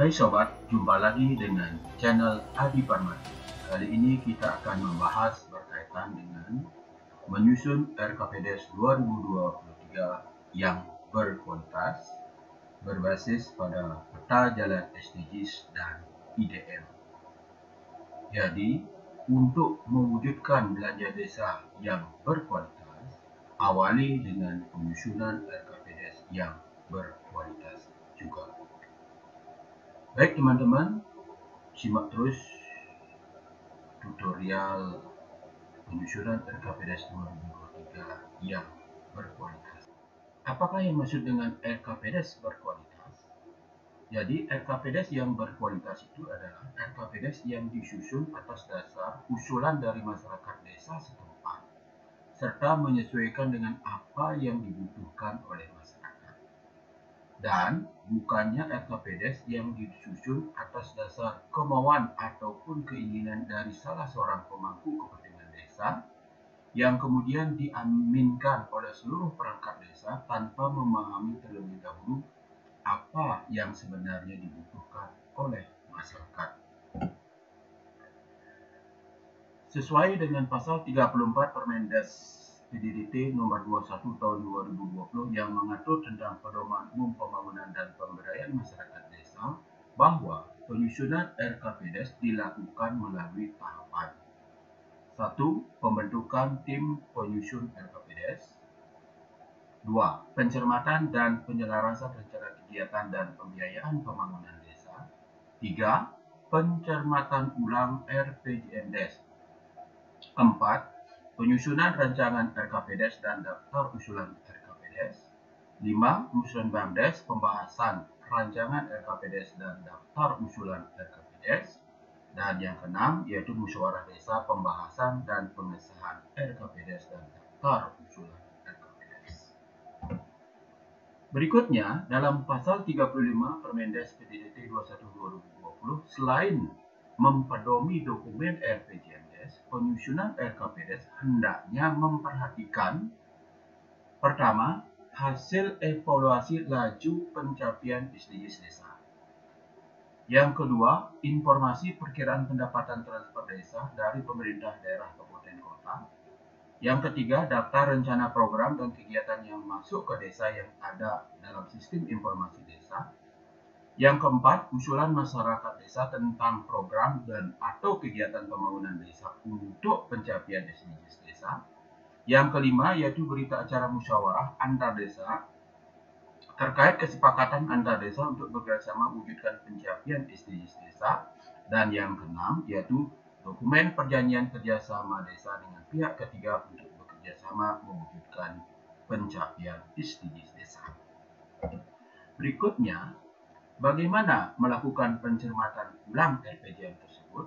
Hai sobat, jumpa lagi dengan channel Adi Parmadi. Kali ini kita akan membahas berkaitan dengan menyusun RKPDS 2023 yang berkualitas, berbasis pada peta jalan SDGs dan IDM. Jadi, untuk mewujudkan belanja desa yang berkualitas, awali dengan penyusunan RKPDS yang berkualitas juga. Baik teman-teman, simak terus tutorial penyusunan RKPDS 2023 yang berkualitas. Apakah yang maksud dengan RKPDS berkualitas? Jadi RKPDS yang berkualitas itu adalah RKPDS yang disusun atas dasar usulan dari masyarakat desa setempat, serta menyesuaikan dengan apa yang dibutuhkan oleh masyarakat. Dan bukannya RKPDS yang disusun atas dasar kemauan ataupun keinginan dari salah seorang pemangku kepentingan desa yang kemudian diaminkan oleh seluruh perangkat desa tanpa memahami terlebih dahulu apa yang sebenarnya dibutuhkan oleh masyarakat. Sesuai dengan pasal 34 Permendes PDDT nomor 21 tahun 2020 yang mengatur tentang pedoman umum pembangunan dan pemberdayaan masyarakat desa, bahwa penyusunan RKPDS dilakukan melalui tahapan. 1. Pembentukan tim penyusun RKPDS. 2. Pencermatan dan penyelarasan rencana kegiatan dan pembiayaan pembangunan desa. 3. Pencermatan ulang RPJMDes. 4. Penyusunan rancangan RKPDS dan daftar usulan RKPDS. 5. Usulan BAMDes, pembahasan rancangan RKPDS dan daftar usulan RKPDS. Dan yang keenam yaitu musyawarah desa, pembahasan dan pengesahan RKPDS dan daftar usulan RKPDS. Berikutnya, dalam pasal 35 Permendes PDDT 21/2020, selain mempedomi dokumen RPJMDes, penyusunan RKPDS hendaknya memperhatikan: pertama, hasil evaluasi laju pencapaian SDGs desa. Yang kedua, informasi perkiraan pendapatan transfer desa dari pemerintah daerah kabupaten kota. Yang ketiga, daftar rencana program dan kegiatan yang masuk ke desa yang ada dalam sistem informasi desa. Yang keempat, usulan masyarakat desa tentang program dan atau kegiatan pembangunan desa untuk pencapaian SDGs desa. Yang kelima, yaitu berita acara musyawarah antar desa terkait kesepakatan antar desa untuk bekerjasama mewujudkan pencapaian SDGs desa. Dan yang keenam, yaitu dokumen perjanjian kerjasama desa dengan pihak ketiga untuk bekerjasama mewujudkan pencapaian SDGs desa. Berikutnya, bagaimana melakukan pencermatan ulang RPJM tersebut?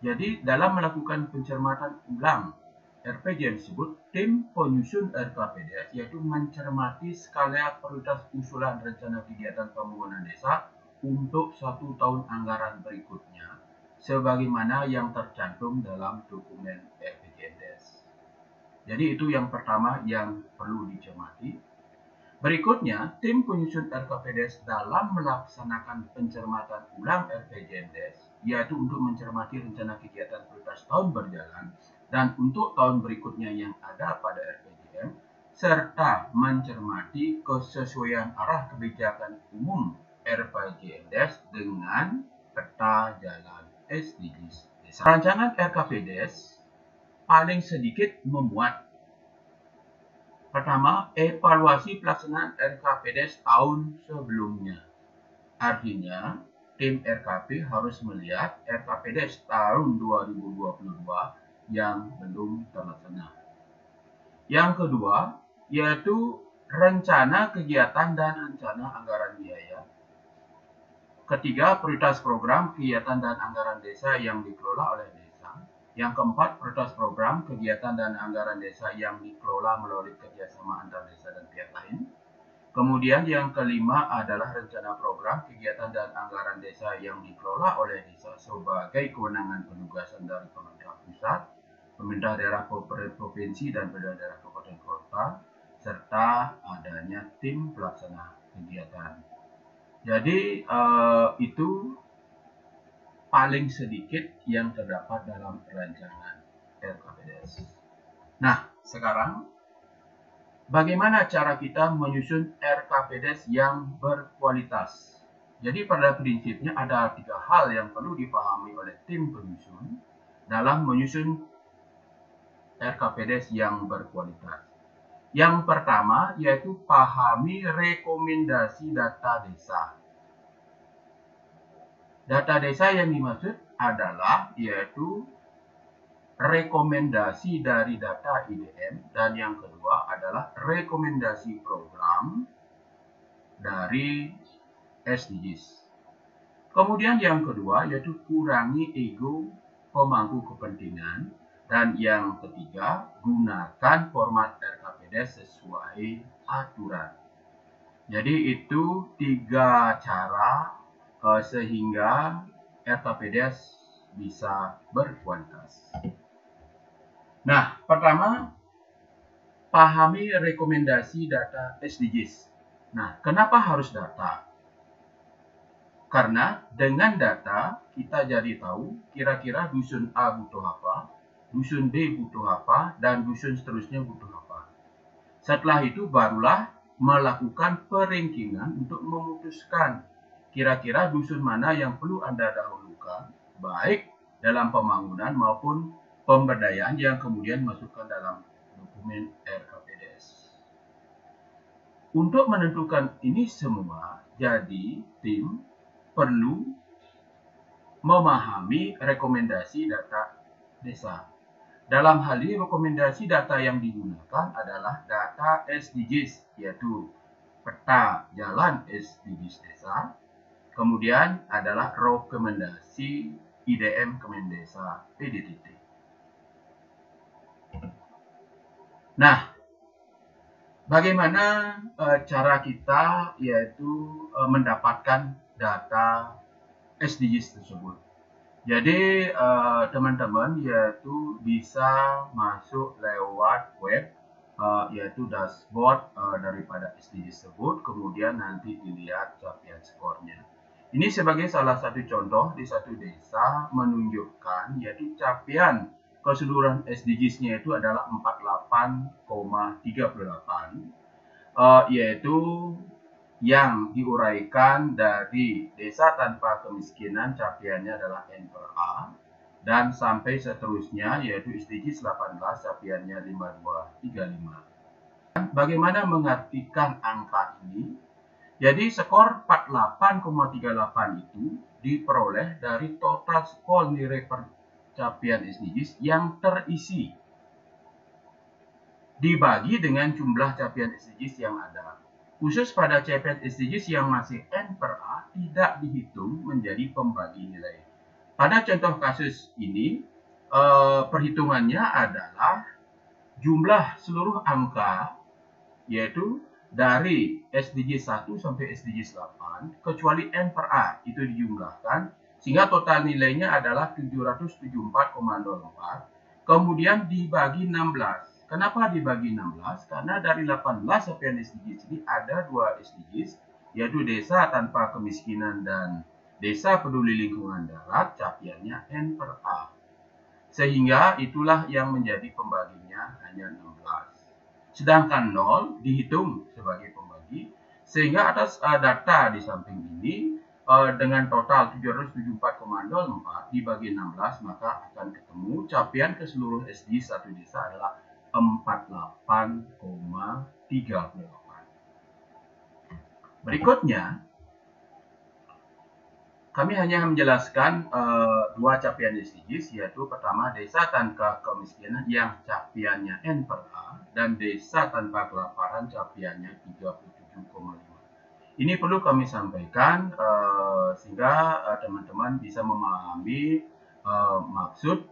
Jadi, dalam melakukan pencermatan ulang RPJM tersebut, tim penyusun RKPDS yaitu mencermati skala prioritas usulan rencana kegiatan pembangunan desa untuk 1 tahun anggaran berikutnya, sebagaimana yang tercantum dalam dokumen RPJMDes. Jadi itu yang pertama yang perlu dicermati. Berikutnya, tim penyusun RKPDS dalam melaksanakan pencermatan ulang RPJMDes, yaitu untuk mencermati rencana kegiatan prioritas tahun berjalan dan untuk tahun berikutnya yang ada pada RPJM, serta mencermati kesesuaian arah kebijakan umum RPJMDes dengan peta jalan SDGs desa. Rancangan RKPDS paling sedikit memuat: pertama, evaluasi pelaksanaan RKPDS tahun sebelumnya. Artinya, tim RKP harus melihat RKPDS tahun 2022 yang belum terlaksana. Yang kedua, yaitu rencana kegiatan dan rencana anggaran biaya. Ketiga, prioritas program, kegiatan dan anggaran desa yang dikelola oleh desa. Yang keempat, prioritas program, kegiatan dan anggaran desa yang dikelola melalui kerjasama antar desa dan pihak lain. Kemudian yang kelima adalah rencana program, kegiatan dan anggaran desa yang dikelola oleh desa sebagai kewenangan penugasan dari pemerintah pusat, pemerintah daerah provinsi dan pemerintah daerah kabupaten kota, serta adanya tim pelaksana kegiatan. Jadi itu paling sedikit yang terdapat dalam rancangan RKPDS. Nah, sekarang bagaimana cara kita menyusun RKPDS yang berkualitas? Jadi pada prinsipnya ada 3 hal yang perlu dipahami oleh tim penyusun dalam menyusun RKPDS yang berkualitas. Yang pertama yaitu pahami rekomendasi data desa. Data desa yang dimaksud adalah yaitu rekomendasi dari data IDM, dan yang kedua adalah rekomendasi program dari SDGs. Kemudian yang kedua yaitu kurangi ego pemangku kepentingan, dan yang ketiga gunakan format RKPDS sesuai aturan. Jadi itu 3 cara sehingga RKPDS bisa berkualitas. Nah, pertama, pahami rekomendasi data SDGs. Nah, kenapa harus data? Karena dengan data kita jadi tahu kira-kira dusun A butuh apa, dusun B butuh apa, dan dusun seterusnya butuh apa. Setelah itu barulah melakukan perankingan untuk memutuskan kira-kira dusun mana yang perlu Anda dahulukan, baik dalam pembangunan maupun pemberdayaan yang kemudian masukkan dalam dokumen RKPDS. Untuk menentukan ini semua, jadi tim perlu memahami rekomendasi data desa. Dalam hal ini rekomendasi data yang digunakan adalah data SDGs, yaitu peta jalan SDGs desa. Kemudian adalah rekomendasi IDM Kemendesa PDTT. Nah, bagaimana cara kita yaitu mendapatkan data SDGs tersebut? Jadi teman-teman yaitu bisa masuk lewat web yaitu dashboard daripada SDGs tersebut, kemudian nanti dilihat capaian skornya. Ini sebagai salah satu contoh di satu desa menunjukkan yaitu capaian keseluruhan SDGs-nya itu adalah 48,38 yaitu yang diuraikan dari desa tanpa kemiskinan capaiannya adalah N/A, dan sampai seterusnya yaitu SDGs 18 capaiannya 5235. Bagaimana mengartikan angka ini? Jadi skor 48,38 itu diperoleh dari total skor nilai pencapaian SDGs yang terisi dibagi dengan jumlah capaian SDGs yang ada. Khusus pada capaian SDGs yang masih N/A tidak dihitung menjadi pembagi nilai. Pada contoh kasus ini, perhitungannya adalah jumlah seluruh angka, yaitu dari SDGs 1 sampai SDGs 8, kecuali N/A itu dijumlahkan, sehingga total nilainya adalah 774,04, kemudian dibagi 16. Kenapa dibagi 16? Karena dari 18 capaian SDGs ini ada 2 SDGs, yaitu desa tanpa kemiskinan dan desa peduli lingkungan darat, capaiannya N/A. Sehingga itulah yang menjadi pembaginya hanya 16. Sedangkan 0 dihitung sebagai pembagi, sehingga atas data di samping ini dengan total 774,04 dibagi 16, maka akan ketemu capaian keseluruhan SDGs satu desa adalah 48,38. Berikutnya, kami hanya menjelaskan 2 capaian SDGs, yaitu pertama desa tanpa kemiskinan yang capaiannya N/A, dan desa tanpa kelaparan capaiannya 37,5. Ini perlu kami sampaikan sehingga teman-teman bisa memahami maksud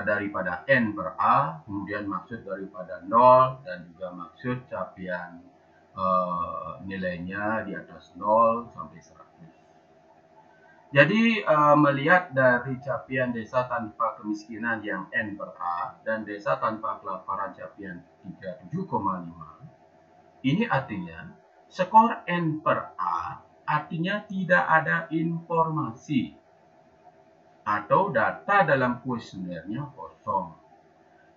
daripada N/A, kemudian maksud daripada 0, dan juga maksud capaian nilainya di atas 0 sampai 100. Jadi melihat dari capaian desa tanpa kemiskinan yang N/A dan desa tanpa kelaparan capaian 37,5, ini artinya skor N/A artinya tidak ada informasi atau data dalam kuesionernya kosong.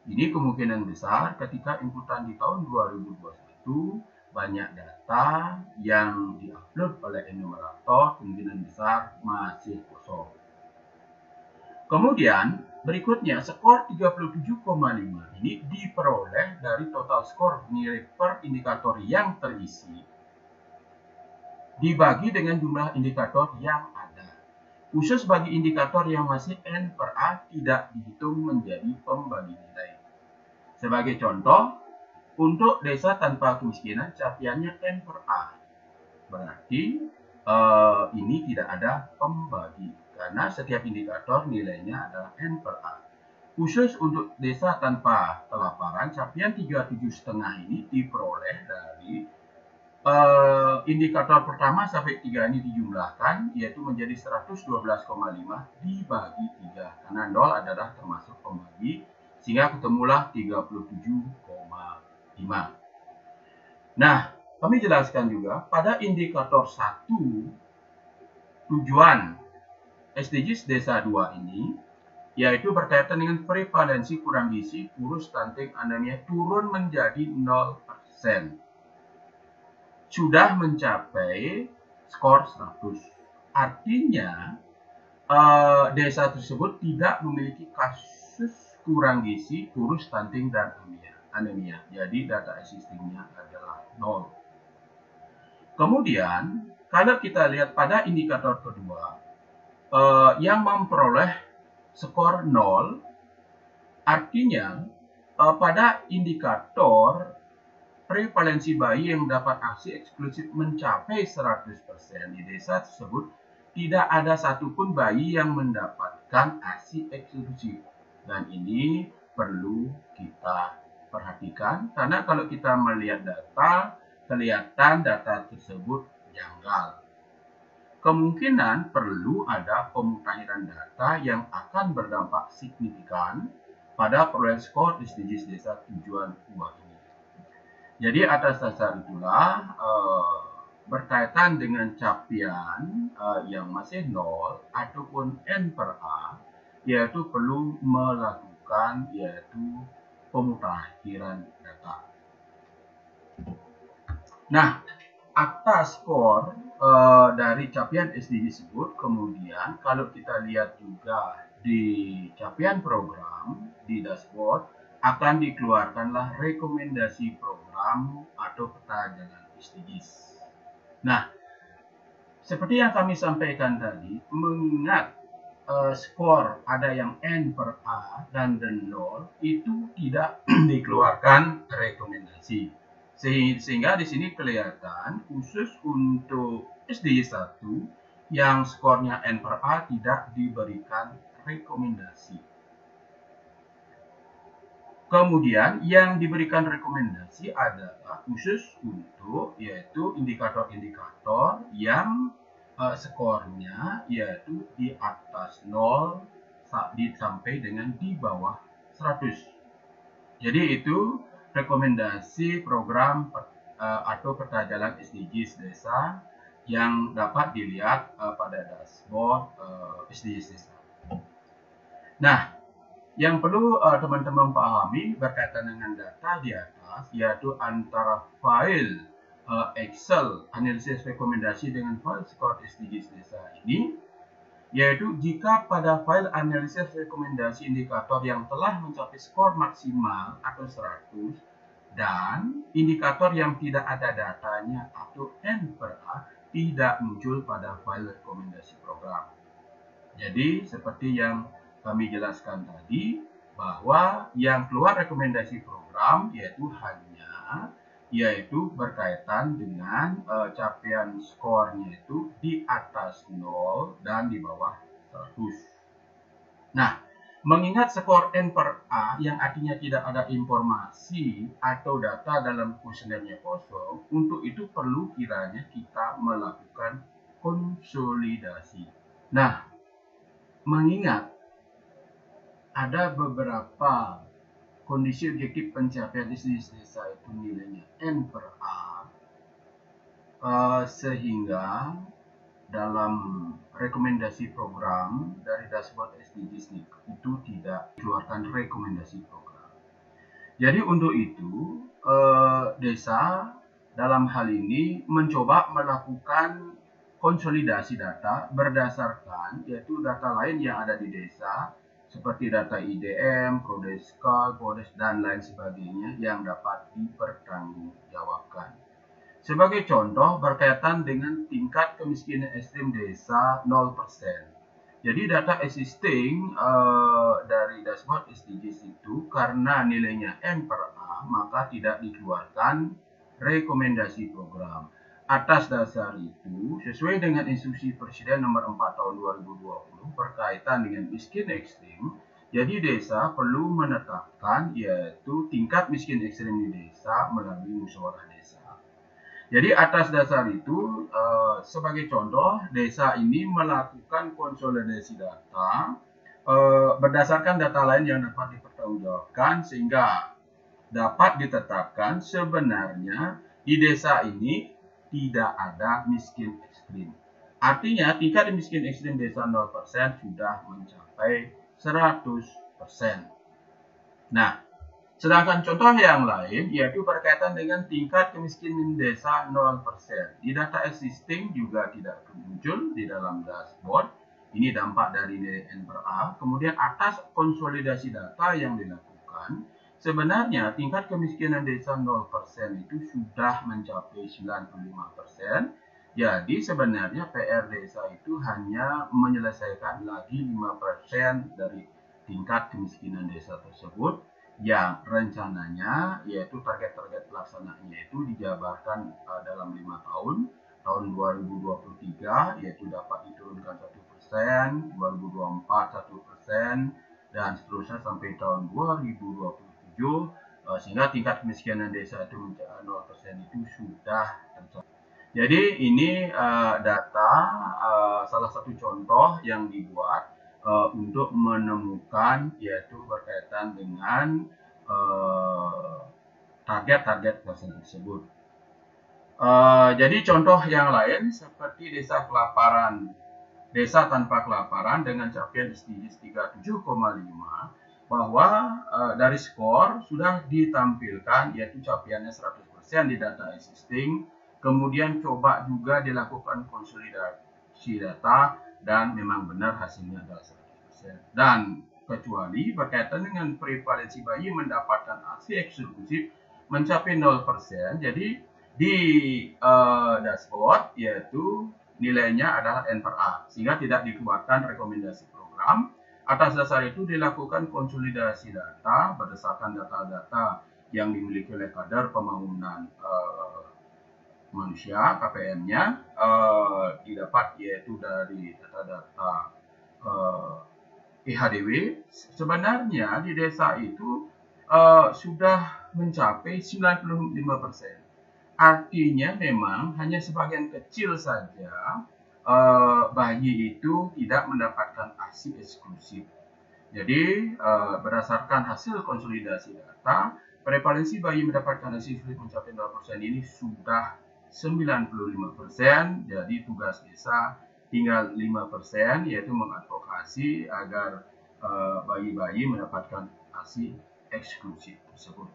Ini kemungkinan besar ketika inputan di tahun 2021 banyak data yang diupload oleh enumerator kemungkinan besar masih kosong. Kemudian berikutnya skor 37,5 ini diperoleh dari total skor nilai per indikator yang terisi dibagi dengan jumlah indikator yang ada. Khusus bagi indikator yang masih N per A tidak dihitung menjadi pembagi nilai. Sebagai contoh, untuk desa tanpa kemiskinan capaiannya N per A. Berarti ini tidak ada pembagi karena setiap indikator nilainya adalah N per A. Khusus untuk desa tanpa kelaparan, capaian 37,5 ini diperoleh dari indikator pertama sampai 3 ini dijumlahkan, yaitu menjadi 112,5 dibagi 3. Karena 0 adalah termasuk pembagi, sehingga ketemulah 37,5. Nah, kami jelaskan juga pada indikator 1 tujuan SDGs Desa 2 ini, yaitu berkaitan dengan prevalensi kurang gizi, kurus, stunting, anemia turun menjadi 0%. Sudah mencapai skor 100. Artinya, desa tersebut tidak memiliki kasus kurang gizi, kurus, stunting, dan anemia. Jadi data existingnya adalah 0. Kemudian, kalau kita lihat pada indikator kedua, yang memperoleh skor 0, artinya pada indikator prevalensi bayi yang dapat ASI eksklusif mencapai 100% di desa tersebut, tidak ada satupun bayi yang mendapatkan ASI eksklusif. Dan ini perlu kita perhatikan, karena kalau kita melihat data, kelihatan data tersebut janggal. Kemungkinan perlu ada pemutahiran data yang akan berdampak signifikan pada perolehan skor SDGs Desa Tujuan 2 ini. Jadi atas dasar itulah berkaitan dengan capaian yang masih 0 ataupun N per A, yaitu perlu melakukan pemutahiran data. Nah, atas skor dari capaian SDG tersebut, kemudian kalau kita lihat juga di capaian program di dashboard, akan dikeluarkanlah rekomendasi program atau peta jalan SDGs. Nah, seperti yang kami sampaikan tadi, mengingat skor ada yang N per A dan 0, itu tidak dikeluarkan rekomendasi. Sehingga di sini kelihatan khusus untuk SDG 1 yang skornya N per A tidak diberikan rekomendasi. Kemudian yang diberikan rekomendasi adalah khusus untuk yaitu indikator-indikator yang skornya yaitu di atas 0 sampai dengan di bawah 100. Jadi itu rekomendasi program atau peta jalan SDGs Desa yang dapat dilihat pada dashboard SDGs Desa. Nah, yang perlu teman-teman pahami berkaitan dengan data di atas, yaitu antara file Excel analisis rekomendasi dengan file skor SDGs Desa ini, yaitu jika pada file analisis rekomendasi indikator yang telah mencapai skor maksimal atau 100 dan indikator yang tidak ada datanya atau N per A tidak muncul pada file rekomendasi program. Jadi seperti yang kami jelaskan tadi, bahwa yang keluar rekomendasi program yaitu berkaitan dengan capaian skornya itu di atas 0 dan di bawah 100. Nah, mengingat skor N per A yang artinya tidak ada informasi atau data dalam kuesionernya kosong, untuk itu perlu kiranya kita melakukan konsolidasi. Nah, mengingat ada beberapa kondisi objektif pencapaian SDGs Desa itu nilainya N per A, sehingga dalam rekomendasi program dari dashboard SDGs itu tidak dikeluarkan rekomendasi program. Jadi untuk itu desa dalam hal ini mencoba melakukan konsolidasi data berdasarkan yaitu data lain yang ada di desa seperti data IDM, Prodeskal, Podes dan lain sebagainya yang dapat dipertanggungjawabkan. Sebagai contoh berkaitan dengan tingkat kemiskinan ekstrim desa 0%. Jadi data existing dari dashboard SDGs itu karena nilainya N/A maka tidak dikeluarkan rekomendasi program. Atas dasar itu, sesuai dengan instruksi Presiden nomor 4 tahun 2020 berkaitan dengan miskin ekstrim, jadi desa perlu menetapkan yaitu tingkat miskin ekstrim di desa melalui musyawarah desa. Jadi atas dasar itu, sebagai contoh, desa ini melakukan konsolidasi data berdasarkan data lain yang dapat dipertanggungjawabkan sehingga dapat ditetapkan sebenarnya di desa ini tidak ada miskin ekstrim. Artinya tingkat miskin ekstrim desa 0% sudah mencapai 100%. Nah, sedangkan contoh yang lain yaitu berkaitan dengan tingkat kemiskinan desa 0%. Di data existing juga tidak muncul di dalam dashboard. Ini dampak dari nilai N/A. Kemudian atas konsolidasi data yang dilakukan, sebenarnya tingkat kemiskinan desa 0% itu sudah mencapai 95%. Jadi sebenarnya PR desa itu hanya menyelesaikan lagi 5% dari tingkat kemiskinan desa tersebut yang rencananya yaitu target-target pelaksanaannya itu dijabarkan dalam 5 tahun. Tahun 2023 yaitu dapat diturunkan 1%, 2024 1%, dan seterusnya sampai tahun 2027 sehingga tingkat kemiskinan desa itu mencapai 0% itu sudah tercapai. Jadi ini data salah satu contoh yang dibuat untuk menemukan yaitu berkaitan dengan target-target pelaksanaan tersebut. Jadi contoh yang lain seperti desa kelaparan, desa tanpa kelaparan dengan capaian SDGs 37,5 bahwa dari skor sudah ditampilkan yaitu capaiannya 100% di data existing, kemudian coba juga dilakukan konsolidasi data dan memang benar hasilnya adalah 100%. Dan kecuali berkaitan dengan prevalensi bayi mendapatkan aksi eksklusif mencapai 0%, jadi di dashboard yaitu nilainya adalah N/A sehingga tidak dikeluarkan rekomendasi program. Atas dasar itu dilakukan konsolidasi data berdasarkan data-data yang dimiliki oleh Kadar Pembangunan Manusia KPM-nya didapat yaitu dari data-data IHDW. Sebenarnya di desa itu sudah mencapai 95%. Artinya memang hanya sebagian kecil saja bayi itu tidak mendapatkan ASI eksklusif. Jadi berdasarkan hasil konsolidasi data, prevalensi bayi mendapatkan ASI eksklusif mencapai 0% ini sudah 95%. Jadi tugas desa tinggal 5% yaitu mengadvokasi agar bayi-bayi mendapatkan ASI eksklusif tersebut.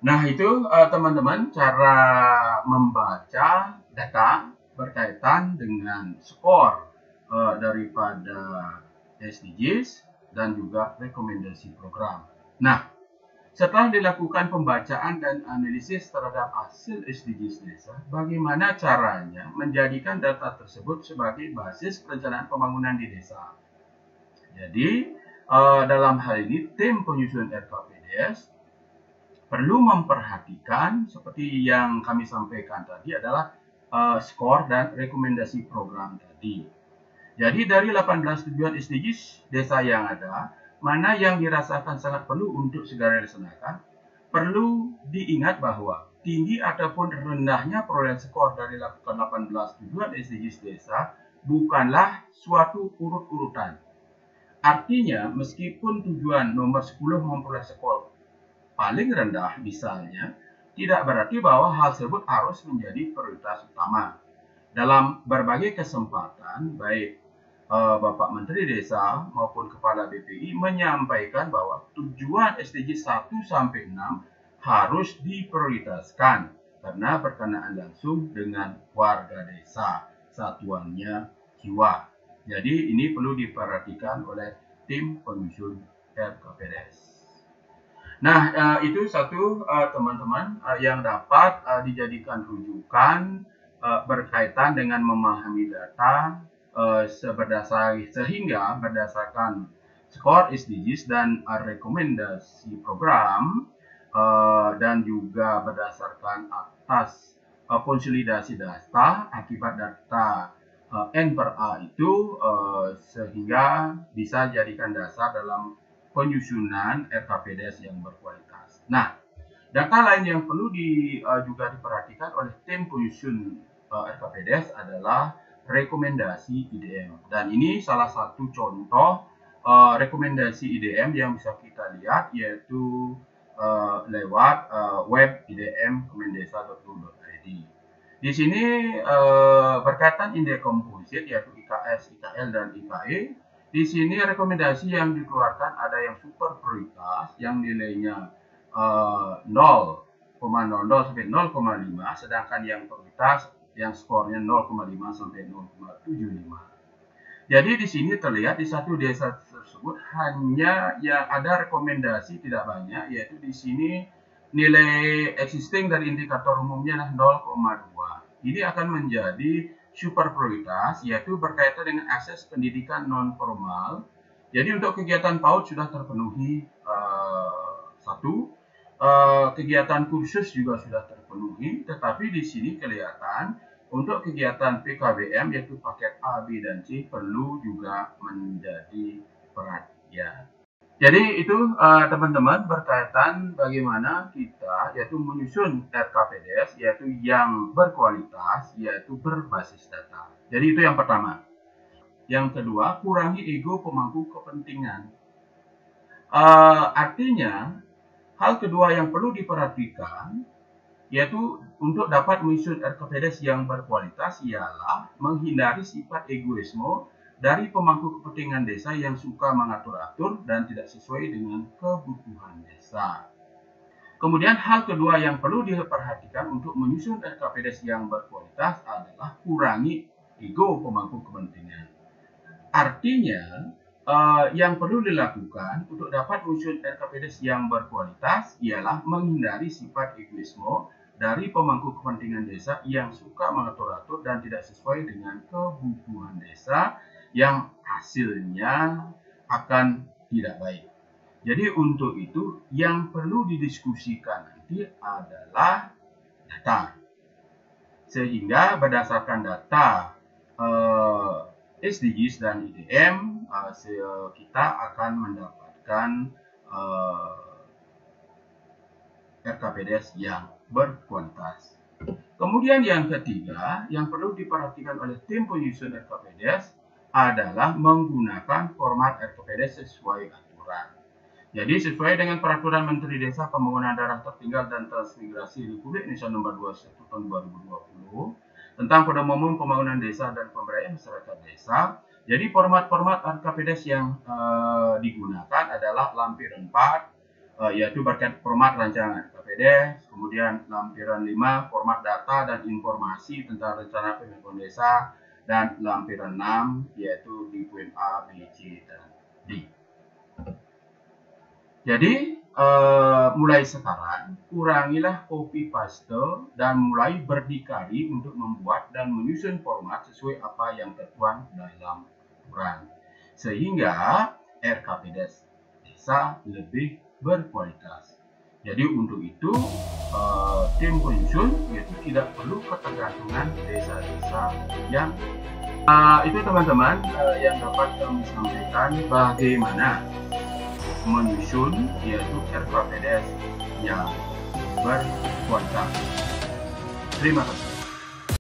Nah itu teman-teman cara membaca data berkaitan dengan skor daripada SDGs dan juga rekomendasi program. Nah setelah dilakukan pembacaan dan analisis terhadap hasil SDGs desa, bagaimana caranya menjadikan data tersebut sebagai basis perencanaan pembangunan di desa. Jadi dalam hal ini tim penyusunan RKPDS perlu memperhatikan seperti yang kami sampaikan tadi adalah skor dan rekomendasi program tadi. Jadi dari 18 tujuan SDGs desa yang ada, mana yang dirasakan sangat perlu untuk segera dilaksanakan, perlu diingat bahwa tinggi ataupun rendahnya perolehan skor dari 18 tujuan SDGs desa bukanlah suatu urut-urutan. Artinya meskipun tujuan nomor 10 memperoleh skor paling rendah misalnya, tidak berarti bahwa hal tersebut harus menjadi prioritas utama. Dalam berbagai kesempatan, baik Bapak Menteri Desa maupun Kepala BPI menyampaikan bahwa tujuan SDG 1-6 harus diprioritaskan karena berkenaan langsung dengan warga desa, satuannya jiwa. Jadi ini perlu diperhatikan oleh tim penyusun RKPDS. Nah, itu satu teman-teman yang dapat dijadikan rujukan berkaitan dengan memahami data sehingga berdasarkan skor SDGs dan rekomendasi program dan juga berdasarkan atas konsolidasi data akibat data N/A itu sehingga bisa jadikan dasar dalam penyusunan RKPDS yang berkualitas. Nah, data lain yang perlu juga diperhatikan oleh tim penyusun RKPDS adalah rekomendasi IDM. Dan ini salah satu contoh rekomendasi IDM yang bisa kita lihat yaitu lewat web IDM kemendesa.go.id. Di sini berkaitan indeks komposit yaitu IKS, IKL, dan IKE. Di sini rekomendasi yang dikeluarkan ada yang super prioritas yang nilainya 0,00 sampai 0,5, sedangkan yang prioritas yang skornya 0,5 sampai 0,75. Jadi di sini terlihat di satu desa tersebut hanya yang ada rekomendasi tidak banyak, yaitu di sini nilai existing dari indikator umumnya adalah 0,2. Ini akan menjadi super prioritas, yaitu berkaitan dengan akses pendidikan non formal. Jadi untuk kegiatan PAUD sudah terpenuhi kegiatan kursus juga sudah terpenuhi, tetapi di sini kelihatan untuk kegiatan PKBM yaitu paket A, B, dan C perlu juga menjadi perhatian. Jadi itu teman-teman berkaitan bagaimana kita yaitu menyusun RKPDS yaitu yang berkualitas yaitu berbasis data. Jadi itu yang pertama. Yang kedua, kurangi ego pemangku kepentingan. Artinya hal kedua yang perlu diperhatikan yaitu untuk dapat menyusun RKPDS yang berkualitas ialah menghindari sifat egoisme dari pemangku kepentingan desa yang suka mengatur-atur dan tidak sesuai dengan kebutuhan desa. Kemudian hal kedua yang perlu diperhatikan untuk menyusun RKPDS yang berkualitas adalah kurangi ego pemangku kepentingan. Artinya, yang perlu dilakukan untuk dapat menyusun RKPDS yang berkualitas ialah menghindari sifat egoisme dari pemangku kepentingan desa yang suka mengatur-atur dan tidak sesuai dengan kebutuhan desa yang hasilnya akan tidak baik. Jadi untuk itu yang perlu didiskusikan nanti adalah data. Sehingga berdasarkan data SDGs dan IDM kita akan mendapatkan RKPDS yang berkualitas. Kemudian yang ketiga yang perlu diperhatikan oleh tim penyusun RKPDS adalah menggunakan format RKPDS sesuai aturan. Jadi sesuai dengan Peraturan Menteri Desa Pembangunan Daerah Tertinggal dan Transmigrasi Republik Indonesia Nomor 21 Tahun 2020 tentang Pedoman Umum Pembangunan Desa dan Pemberdayaan Masyarakat Desa. Jadi format-format RKPDS yang digunakan adalah lampiran 4 yaitu berkait format rancangan RKPDS, kemudian lampiran 5 format data dan informasi tentang rencana pembangunan desa, dan lampiran 6 yaitu di poin A, B, C, dan D. Jadi mulai sekarang kurangilah copy paste dan mulai berdikari untuk membuat dan menyusun format sesuai apa yang tertuang dalam aturan sehingga RKPDS desa lebih berkualitas. Jadi untuk itu tim penyusun yaitu tidak perlu ketergantungan desa-desa yang itu teman-teman yang dapat kami sampaikan bagaimana menyusun yaitu RKPDS yang berkualitas. Terima kasih.